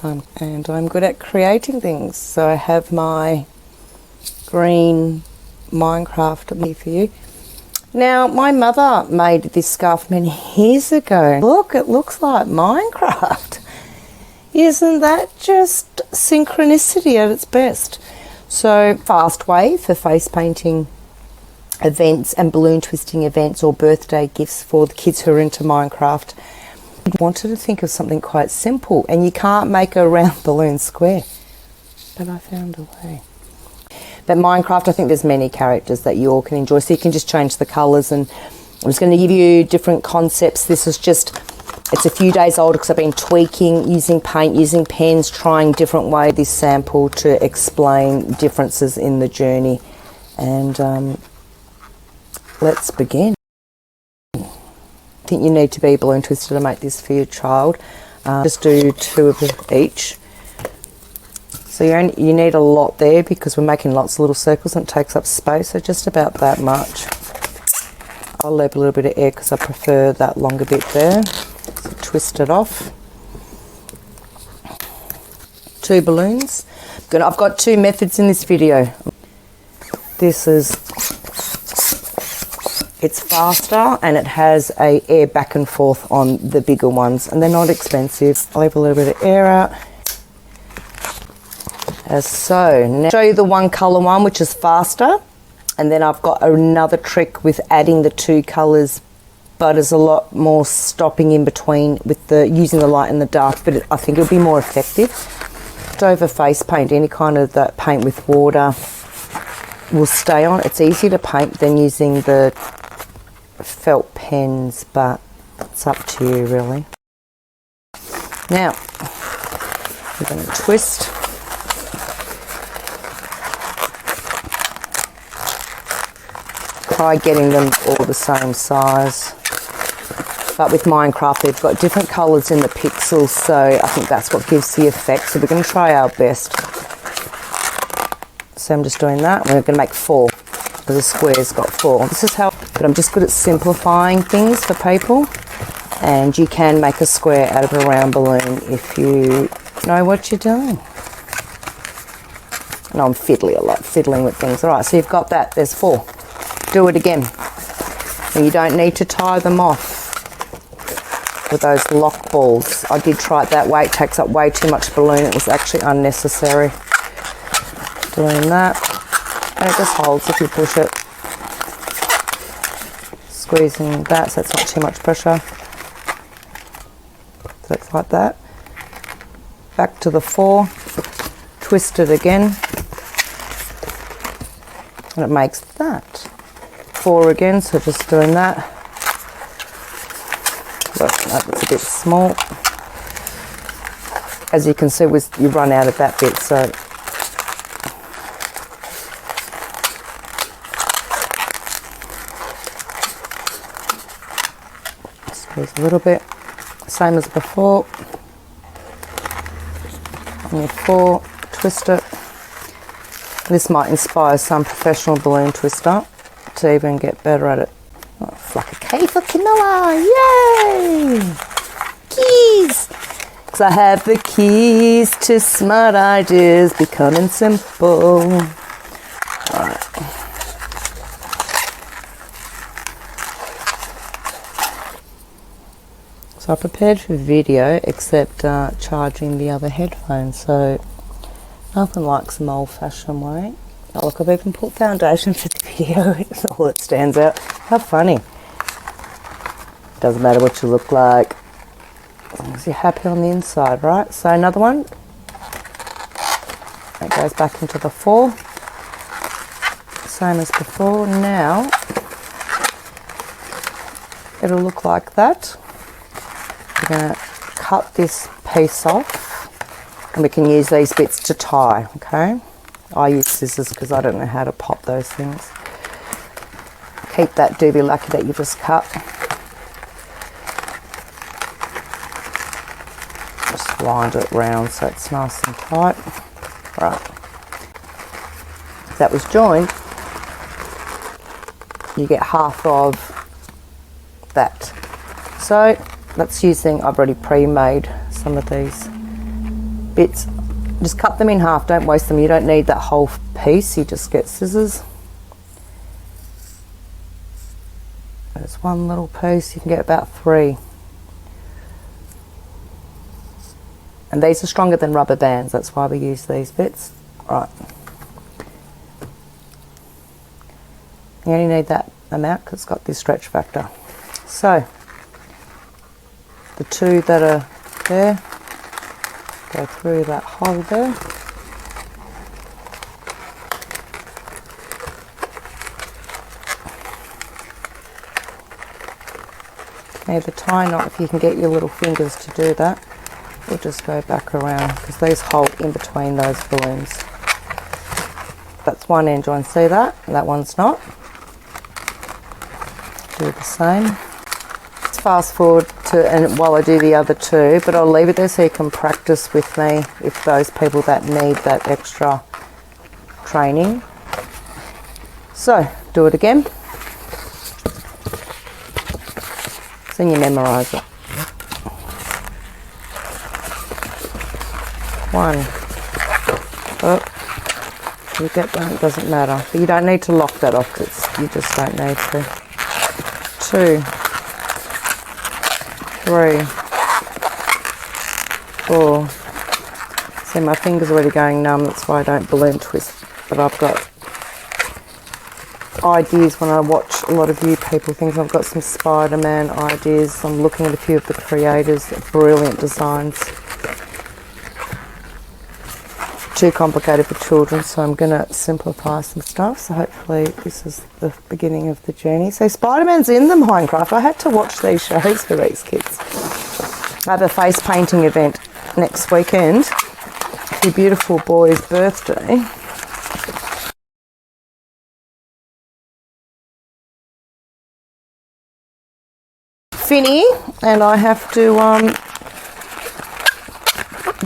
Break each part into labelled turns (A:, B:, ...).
A: fun. And I'm good at creating things. So I have my green Minecraft for you. Now, my mother made this scarf many years ago. Look, it looks like Minecraft. Isn't that just synchronicity at its best? So, fast way for face painting events and balloon twisting events or birthday gifts for the kids who are into Minecraft. I wanted to think of something quite simple, and you can't make a round balloon square, but I found a way. But Minecraft, I think there's many characters that you all can enjoy, so you can just change the colours, and I'm just going to give you different concepts. This is just, it's a few days old because I've been tweaking, using paint, using pens, trying different ways this sample to explain differences in the journey. And let's begin. I think you need to be balloon twister to make this for your child. Just do 2 of each. So you need a lot there because we're making lots of little circles and it takes up space, so just about that much. I'll leave a little bit of air because I prefer that longer bit there. So twist it off. 2 balloons. Good. I've got 2 methods in this video. This is, it's faster and it has a air back and forth on the bigger ones, and they're not expensive. I'll leave a little bit of air out. As so. Now I'll show you the 1 colour one, which is faster, and then I've got another trick with adding the 2 colours, but there's a lot more stopping in between with the using the light and the dark, but I think it'll be more effective. Over face paint, any kind of that paint with water will stay on. It's easier to paint than using the felt pens, but it's up to you really. Now we're going to twist. Try getting them all the same size. But with Minecraft, they've got different colours in the pixels, so I think that's what gives the effect. So we're going to try our best. So I'm just doing that. We're going to make 4, because the square's got 4. This is how, but I'm just good at simplifying things for people. And you can make a square out of a round balloon if you know what you're doing. And I'm fiddly a lot, fiddling with things. All right, so you've got that. There's 4. Do it again. And you don't need to tie them off with those lock balls. I did try it that way. It takes up way too much balloon. It was actually unnecessary. Doing that. And it just holds if you push it. Squeezing that so it's not too much pressure. So it's like that. Back to the 4. Twist it again. And it makes that. 4 again, so just doing that. Look, that's a bit small. As you can see, you run out of that bit, so squeeze a little bit. Same as before. On your 4, twist it. This might inspire some professional balloon twister to even get better at it. Oh, it's like a K for Camilla, yay! Keys! Because I have the keys to smart ideas becoming simple. Alright. So I prepared for video except charging the other headphones, so nothing like some old-fashioned way. Oh look, I've even put foundation for the video. It's all that stands out. How funny. Doesn't matter what you look like, as long as you're happy on the inside, right? So another one. That goes back into the 4. Same as before. Now, it'll look like that. We're going to cut this piece off, and we can use these bits to tie, okay? I use scissors because I don't know how to pop those things. Keep that doobie lucky that you just cut. Just wind it round so it's nice and tight. Right. If that was joined, you get half of that. So that's using, I've already pre-made some of these. bits, just cut them in half, don't waste them. You don't need that whole piece, you just get scissors. There's one little piece, you can get about 3. And these are stronger than rubber bands, that's why we use these bits. Right. You only need that amount because it's got this stretch factor. So, the 2 that are there, go through that hole there. Now the tie knot, if you can get your little fingers to do that, we'll just go back around because these hold in between those balloons. That's one end joint, see that? And that one's not. Do the same. Let's fast forward to, and while I do the other 2, but I'll leave it there so you can practice with me if those people that need that extra training. So, do it again. Then you memorise it. 1. Oh, you get that, it doesn't matter. But you don't need to lock that off, you just don't need to. 2, 3, 4. See, my finger's already going numb, that's why I don't balloon twist. But I've got ideas when I watch a lot of you people think I've got some Spider-Man ideas. I'm looking at a few of the creators, brilliant designs. Too complicated for children, so I'm going to simplify some stuff. So hopefully this is the beginning of the journey. So Spider-Man's in the Minecraft. I had to watch these shows for these kids. I have a face painting event next weekend. Your beautiful boy's birthday. Finny, and I have to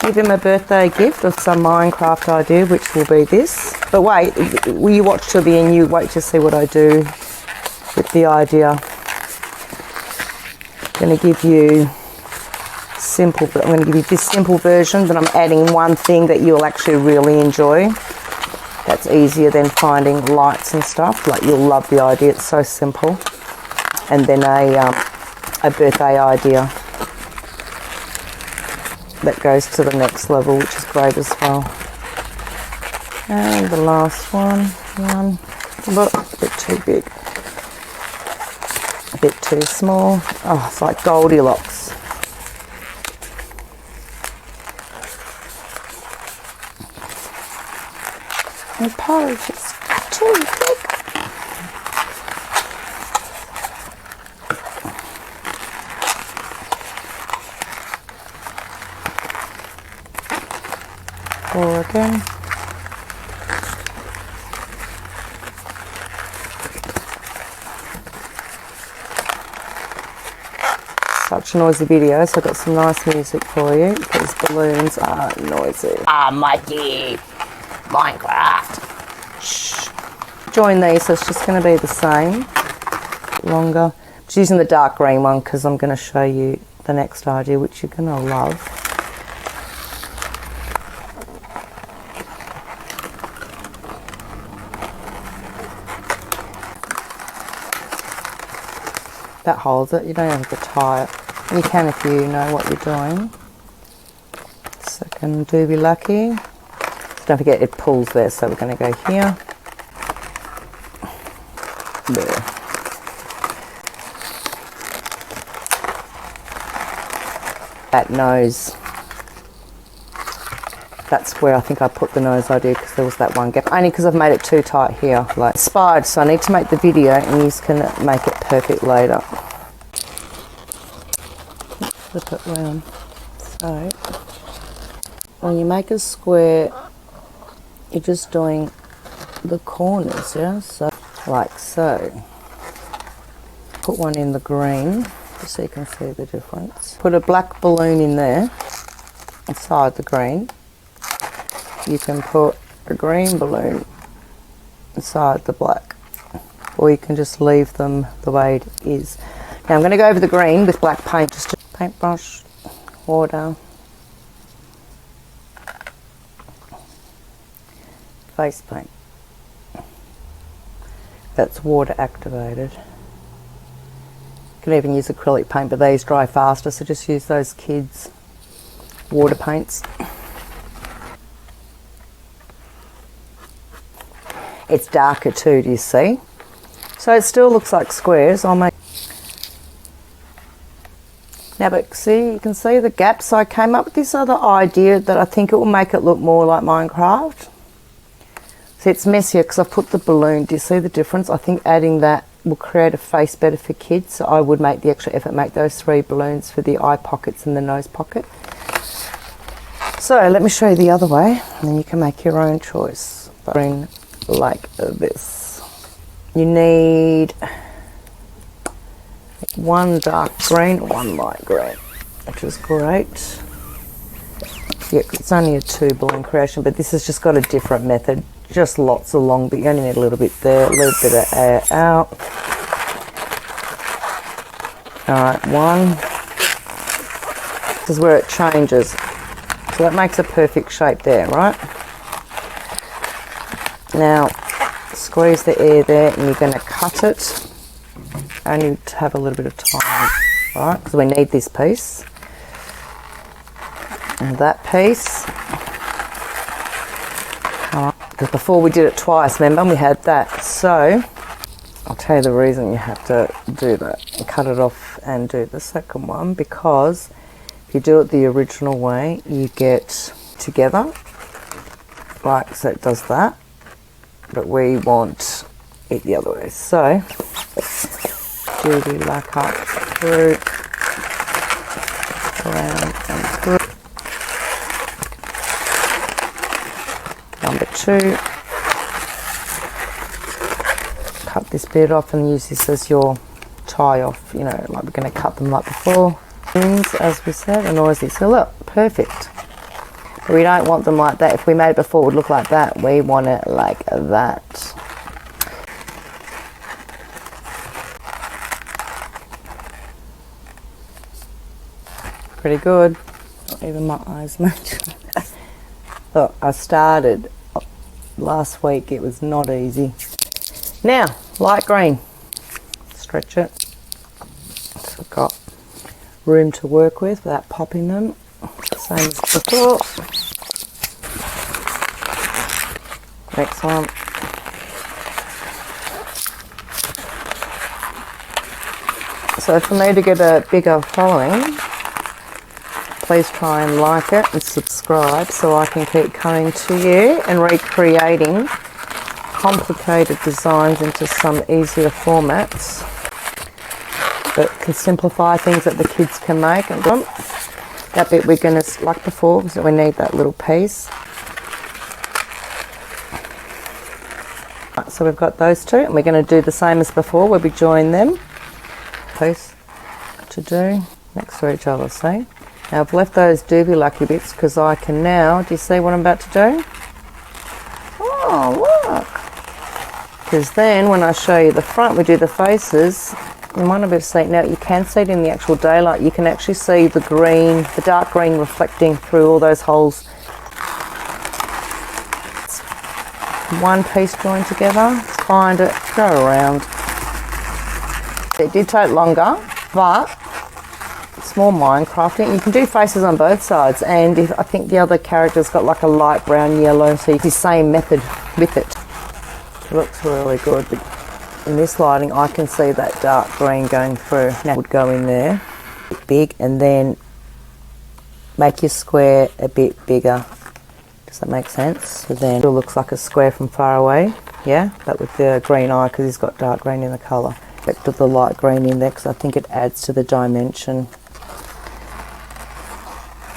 A: give him a birthday gift of some Minecraft idea, which will be this. But wait, will you watch till the end? You wait to see what I do with the idea. I'm going to give you simple, but I'm going to give you this simple version, but I'm adding one thing that you'll actually really enjoy. That's easier than finding lights and stuff. Like, you'll love the idea, it's so simple. And then a birthday idea that goes to the next level, which is great as well. And the last one, look, a bit too big, a bit too small. Oh, it's like Goldilocks. The porridge is too thick. Four again. Such a noisy video, so I've got some nice music for you because balloons are noisy. Ah, Mikey! Minecraft! Shh. Join these, so it's just going to be the same. Longer. I'm just using the dark green one because I'm going to show you the next idea, which you're going to love. That holds it, you don't have to tie it. You can if you know what you're doing. Second doobie lucky. So don't forget it pulls there, so we're going to go here. There. That nose. That's where I think I put the nose idea because there was that one gap. Only because I've made it too tight here. Like inspired, so I need to make the video and you can make it perfect later. Flip it round. So, when you make a square, you're just doing the corners, yeah? So, like so. Put one in the green, just so you can see the difference. Put a black balloon in there, inside the green. You can put a green balloon inside the black, or you can just leave them the way it is. Now I'm going to go over the green with black paint, just a paintbrush, water, face paint. That's water activated. You can even use acrylic paint, but these dry faster, so just use those kids' water paints. It's darker too, do you see? So it still looks like squares. I'll make now, but see, you can see the gaps. I came up with this other idea that I think it will make it look more like Minecraft. See, it's messier because I've put the balloon. Do you see the difference? I think adding that will create a face better for kids. So I would make the extra effort, make those 3 balloons for the eye pockets and the nose pocket. So let me show you the other way, and then you can make your own choice. Green like this. You need 1 dark green, 1 light green, which is great. Yeah, it's only a 2 balloon creation, but this has just got a different method. Just lots along, but you only need a little bit there, a little bit of air out. Alright, 1. This is where it changes. So that makes a perfect shape there, right? Now, squeeze the air there, and you're going to cut it. Only to have a little bit of time, right? Because we need this piece. And that piece. Because before we did it twice, remember, we had that. So, I'll tell you the reason you have to do that. And cut it off and do the second one. Because if you do it the original way, you get together. Like, so it does that. But we want it the other way. So, do the lack up through, around and through. Number 2, cut this bit off and use this as your tie off, you know, like we're going to cut them like before. As we said, and noisy. So look, perfect. But we don't want them like that. If we made it before, it would look like that. We want it like that. Pretty good. Not even my eyes much. Look, I started last week. It was not easy. Now, light green. Stretch it. So I've got room to work with without popping them. Same as before. Next one. So for me to get a bigger following, please try and like it and subscribe so I can keep coming to you and recreating complicated designs into some easier formats that can simplify things that the kids can make. And that bit we're going to, like before, so we need that little piece. Right, so we've got those 2, and we're going to do the same as before where we join them. Piece to do next to each other, see? Now I've left those doobie lucky bits because I can now, do you see what I'm about to do? Oh, look! Because then when I show you the front, we do the faces, you might not be able to see it now, you can see it in the actual daylight. You can actually see the green, the dark green reflecting through all those holes. One piece joined together, find it, go around. It did take longer, but it's more Minecrafting. You can do faces on both sides, and I think the other character's got like a light brown yellow, so you can the same method with it. It looks really good, but in this lighting I can see that dark green going through. Now it would go in there, big, and then make your square a bit bigger. Does that make sense? So then it looks like a square from far away, yeah? But with the green eye, because he's got dark green in the colour. Put the light green in there because I think it adds to the dimension.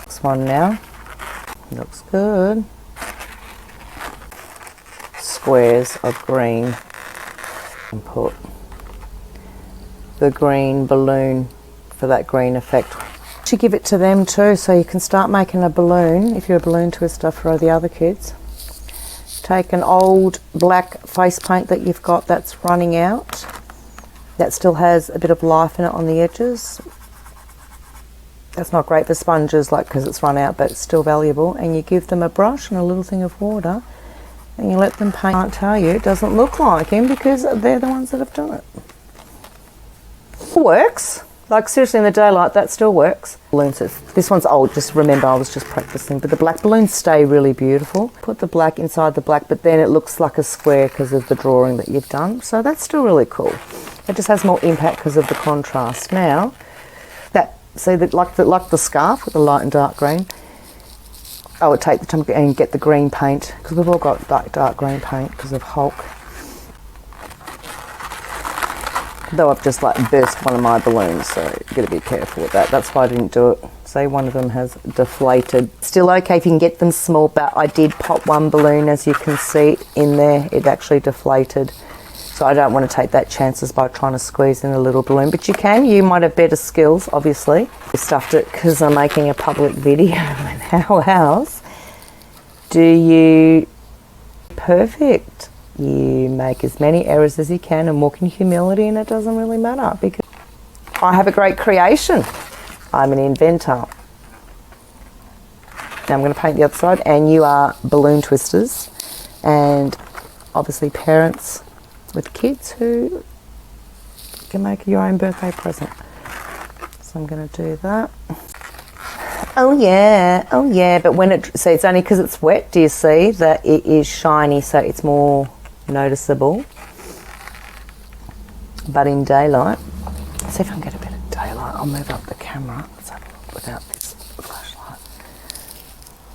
A: This one now. Looks good. Squares of green. And put the green balloon for that green effect. To give it to them too, so you can start making a balloon if you're a balloon twister for the other kids. Take an old black face paint that you've got that's running out, that still has a bit of life in it on the edges. That's not great for sponges, like, because it's run out, but it's still valuable. And you give them a brush and a little thing of water, and you let them paint. I can't tell you, it doesn't look like him because they're the ones that have done it. It works. Like seriously, in the daylight, that still works. Balloons. This one's old, just remember I was just practicing. But the black balloons stay really beautiful. Put the black inside the black, but then it looks like a square because of the drawing that you've done. So that's still really cool. It just has more impact because of the contrast. Now, see that like the scarf with the light and dark green. I would take the time and get the green paint because we've all got dark green paint because of Hulk. Though I've just like burst one of my balloons, so you've got to be careful with that. That's why I didn't do it. Say one of them has deflated. Still okay if you can get them small, but I did pop one balloon, as you can see in there. It actually deflated. So I don't want to take that chances by trying to squeeze in a little balloon. But you can. You might have better skills, obviously. I stuffed it because I'm making a public video in our house. Do you... Perfect. You make as many errors as you can and walk in humility, and it doesn't really matter because I have a great creation. I'm an inventor. Now I'm going to paint the other side, and you are balloon twisters and obviously parents with kids who can make your own birthday present. So I'm going to do that. Oh yeah, but when see, it's only because it's wet, do you see that it is shiny, so it's more noticeable. But in daylight, let's see if I can get a bit of daylight. I'll move up the camera. Let's have a look without this flashlight.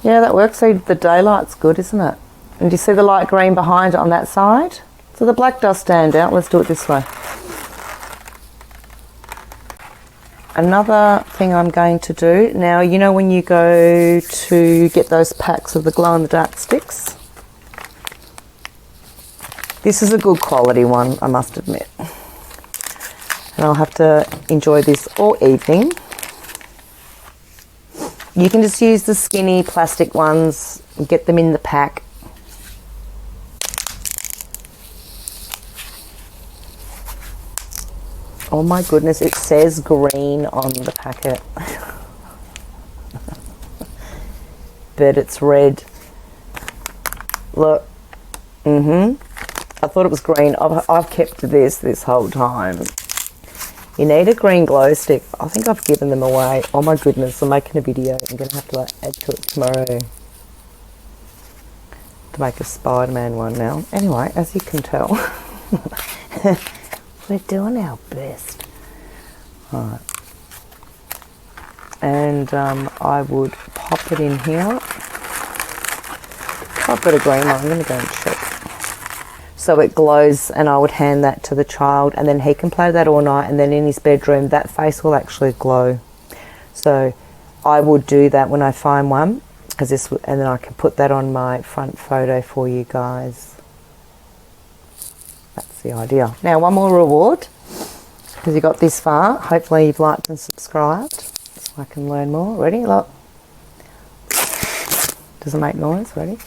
A: Yeah, that works. See, the daylight's good, isn't it? And do you see the light green behind it on that side? So the black does stand out. Let's do it this way. Another thing I'm going to do now, you know when you go to get those packs of the glow-in-the-dark sticks? This is a good quality one, I must admit. And I'll have to enjoy this all evening. You can just use the skinny plastic ones and get them in the pack. Oh my goodness, it says green on the packet. But it's red. Look. I thought it was green. I've kept this whole time. You need a green glow stick. I think I've given them away. Oh my goodness, I'm making a video. I'm going to have to add to it tomorrow to make a Spider-Man one now. Anyway, as you can tell, we're doing our best. Alright. And I would pop it in here. I've got a green one. I'm going to go and check. So it glows, and I would hand that to the child, and then he can play that all night, and then in his bedroom that face will actually glow. So I would do that when I find one, because and then I can put that on my front photo for you guys. That's the idea. Now one more reward, because you got this far. Hopefully you've liked and subscribed so I can learn more. Ready? Look. Does it make noise? Ready?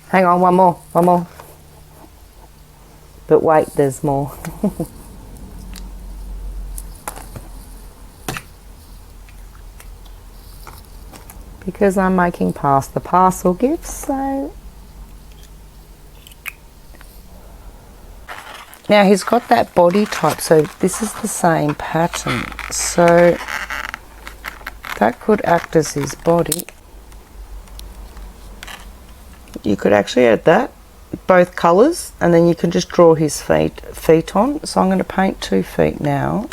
A: Hang on, one more. But wait, there's more. Because I'm making past the parcel gifts, so... Now he's got that body type, so this is the same pattern. So that could act as his body. You could actually add that, both colours, and then you can just draw his feet on. So I'm going to paint 2 feet now.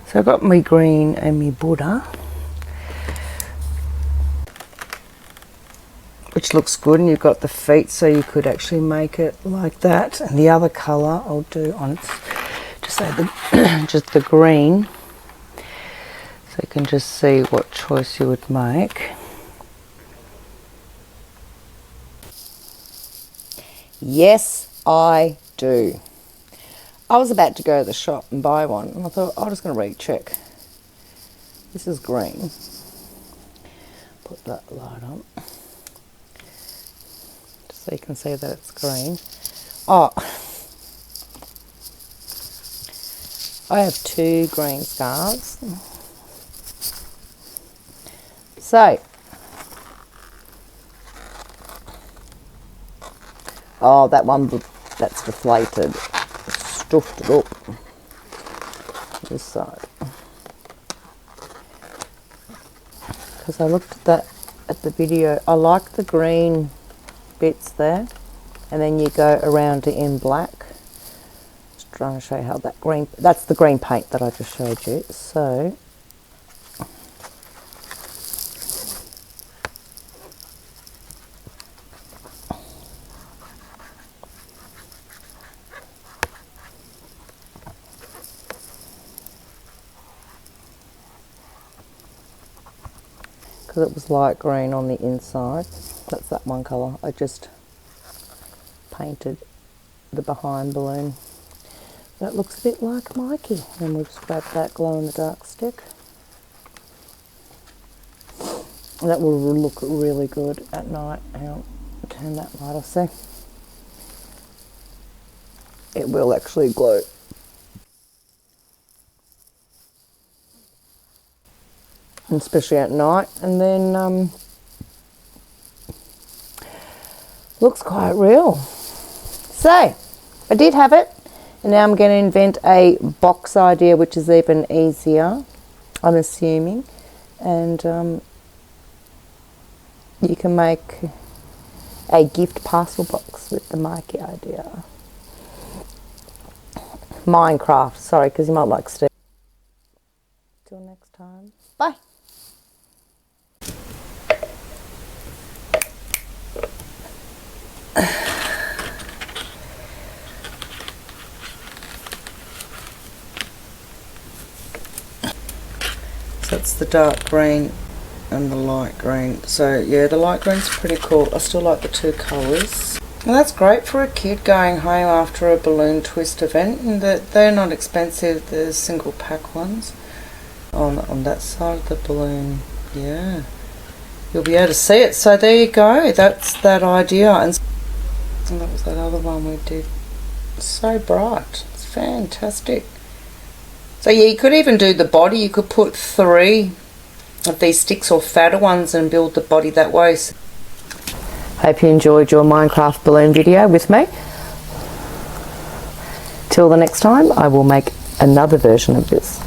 A: So I've got my green and my Buddha, which looks good, and you've got the feet, so you could actually make it like that. And the other colour I'll do on it, just say just the green, so you can just see what choice you would make. Yes, I do. I was about to go to the shop and buy one, and I thought, I'm just going to recheck. This is green. Put that light on, just so you can see that it's green. Oh, I have 2 green scarves. So, Oh, that one, that's deflated. Stuffed it up. This side. Because I looked at that at the video. I like the green bits there. And then you go around it in black. Just trying to show you how that green, that's the green paint that I just showed you. So, because it was light green on the inside, that's that one colour. I just painted the behind balloon. That looks a bit like Mikey. And we'll just grab that glow in the dark stick. That will look really good at night. I'll turn that light off. See, it will actually glow. Especially at night. And then looks quite real. So I did have it, and now I'm going to invent a box idea, which is even easier, I'm assuming. And you can make a gift parcel box with the Mikey idea. Minecraft, sorry, because you might like Steve. Till next time, bye. So it's the dark green and the light green. So yeah, the light green's pretty cool. I still like the two colours. And that's great for a kid going home after a balloon twist event. And they're not expensive, the single pack ones. On that side of the balloon, yeah. You'll be able to see it. So there you go. That's that idea. And that was that other one we did. It's so bright. It's fantastic. So yeah, you could even do the body. You could put 3 of these sticks or fatter ones and build the body that way. Hope you enjoyed your Minecraft balloon video with me. Till the next time, I will make another version of this.